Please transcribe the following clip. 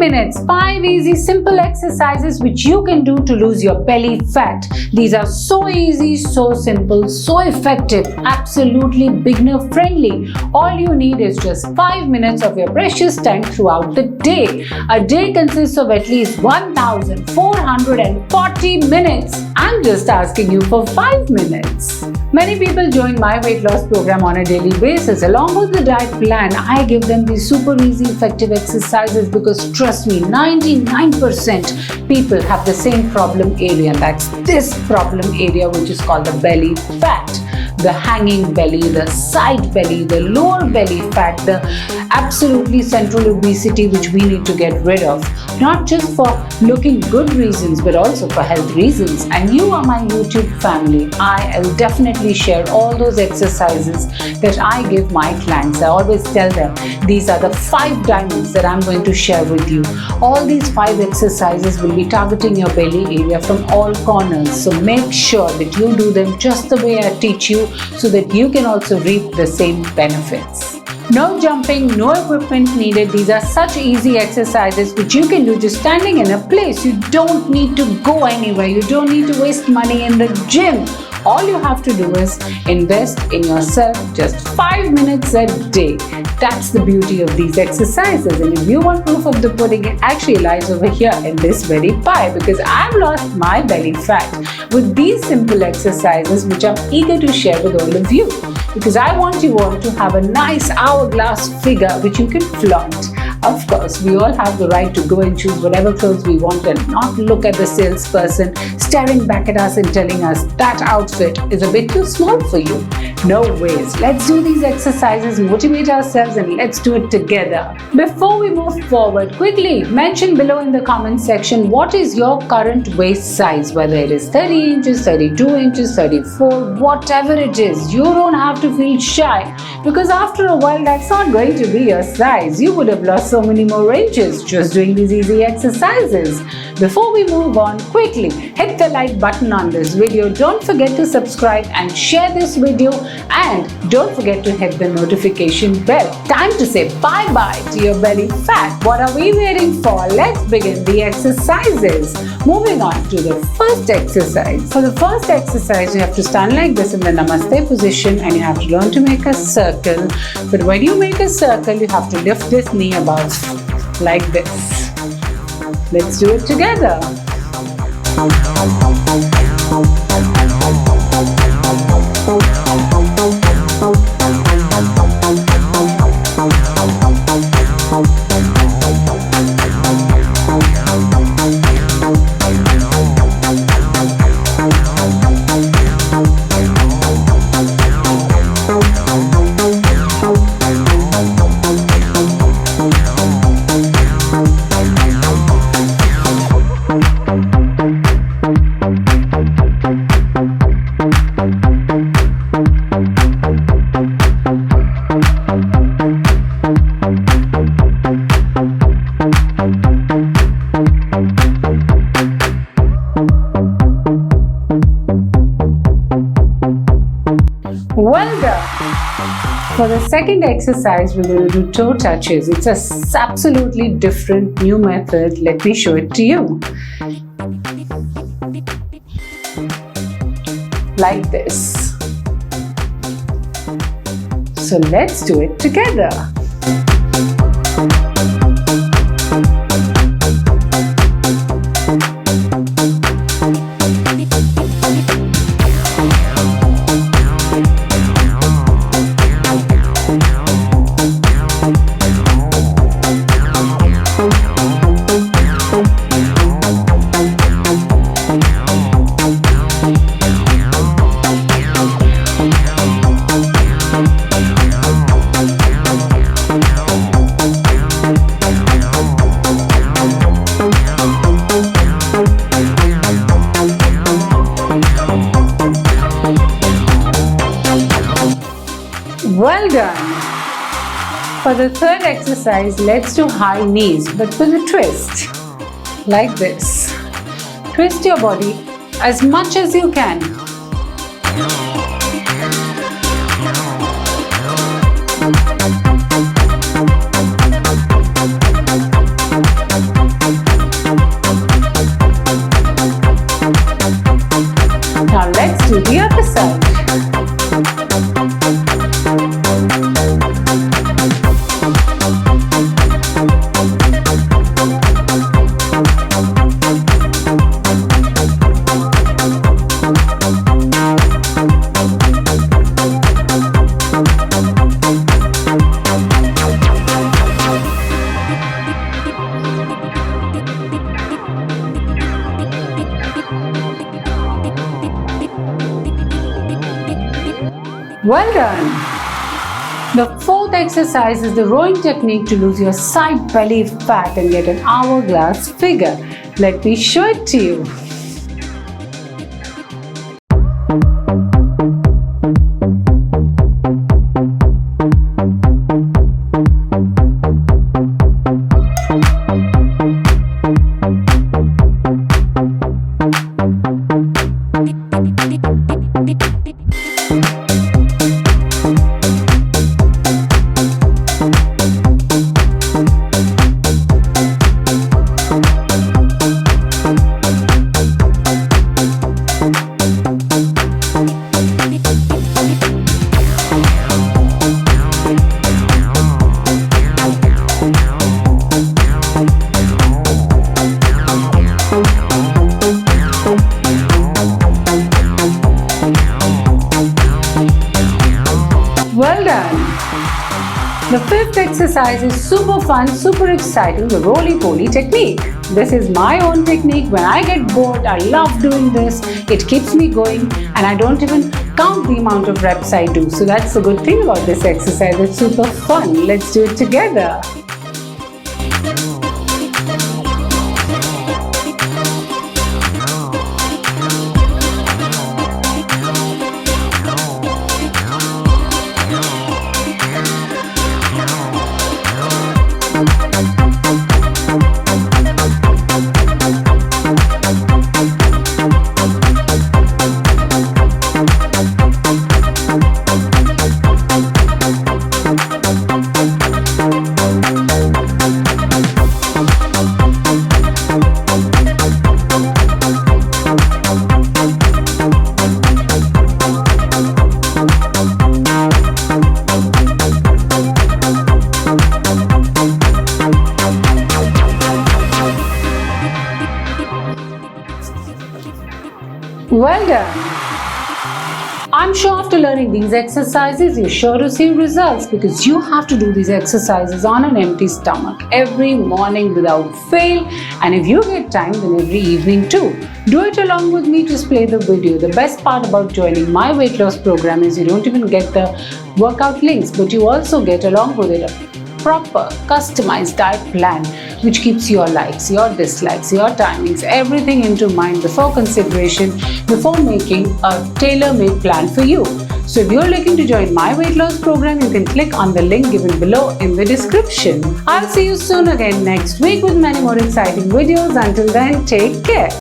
minutes, 5 easy simple exercises which you can do to lose your belly fat. These are so easy, so simple, so effective, absolutely beginner friendly. All you need is just 5 minutes of your precious time throughout the day. A day consists of at least 1440 minutes. I'm just asking you for 5 minutes. Many people join my weight loss program on a daily basis. Along with the diet plan, I give them these super easy effective exercises because trust me, 99% people have the same problem area, and that's this problem area which is called the belly fat. The hanging belly, the side belly, the lower belly fat, the absolutely central obesity which we need to get rid of. Not just for looking good reasons but also for health reasons. And you are my YouTube family. I will definitely share all those exercises that I give my clients. I always tell them these are the 5 diamonds that I'm going to share with you. All these 5 exercises will be targeting your belly area from all corners. So make sure that you do them just the way I teach you, so that you can also reap the same benefits. No jumping, no equipment needed. These are such easy exercises which you can do just standing in a place. You don't need to go anywhere. You don't need to waste money in the gym. All you have to do is invest in yourself just 5 minutes a day. That's the beauty of these exercises. And if you want proof of the pudding, it actually lies over here in this very pie, because I've lost my belly fat with these simple exercises which I'm eager to share with all of you. Because I want you all to have a nice hourglass figure which you can flaunt. Of course, we all have the right to go and choose whatever clothes we want and not look at the salesperson staring back at us and telling us that outfit is a bit too small for you. No ways. Let's do these exercises, motivate ourselves, and let's do it together. Before we move forward, quickly mention below in the comment section what is your current waist size, whether it is 30 inches, 32 inches, 34, whatever it is. You don't have to feel shy, because after a while that's not going to be your size. You would have lost so many more inches just doing these easy exercises. Before we move on, quickly hit the like button on this video. Don't forget to subscribe and share this video, and don't forget to hit the notification bell. Time to say bye-bye to your belly fat. What are we waiting for? Let's begin the exercises. Moving on to the first exercise. For the first exercise, you have to stand like this in the Namaste position, and you have to learn to make a circle. But when you make a circle, you have to lift this knee above like this. Let's do it together. Well done. For the second exercise, we're going to do toe touches. It's a absolutely different new method. Let me show it to you. Like this. So let's do it together. Well done. For the third exercise, let's do high knees, but with a twist. Like this. Twist your body as much as you can. Well done. The fourth exercise is the rowing technique to lose your side belly fat and get an hourglass figure. Let me show it to you. Well done. The fifth exercise is super fun, super exciting, the roly-poly technique. This is my own technique. When I get bored, I love doing this. It keeps me going and I don't even count the amount of reps I do. So that's the good thing about this exercise. It's super fun. Let's do it together. Well done. I'm sure after learning these exercises, you're sure to see results because you have to do these exercises on an empty stomach every morning without fail, and if you get time, then every evening too. Do it along with me. Just play the video. The best part about joining my weight loss program is you don't even get the workout links, but you also get along with it a proper customized diet plan which keeps your likes, your dislikes, your timings, everything into mind before consideration, before making a tailor-made plan for you. So if you're looking to join my weight loss program, you can click on the link given below in the description. I'll see you soon again next week with many more exciting videos. Until then, take care.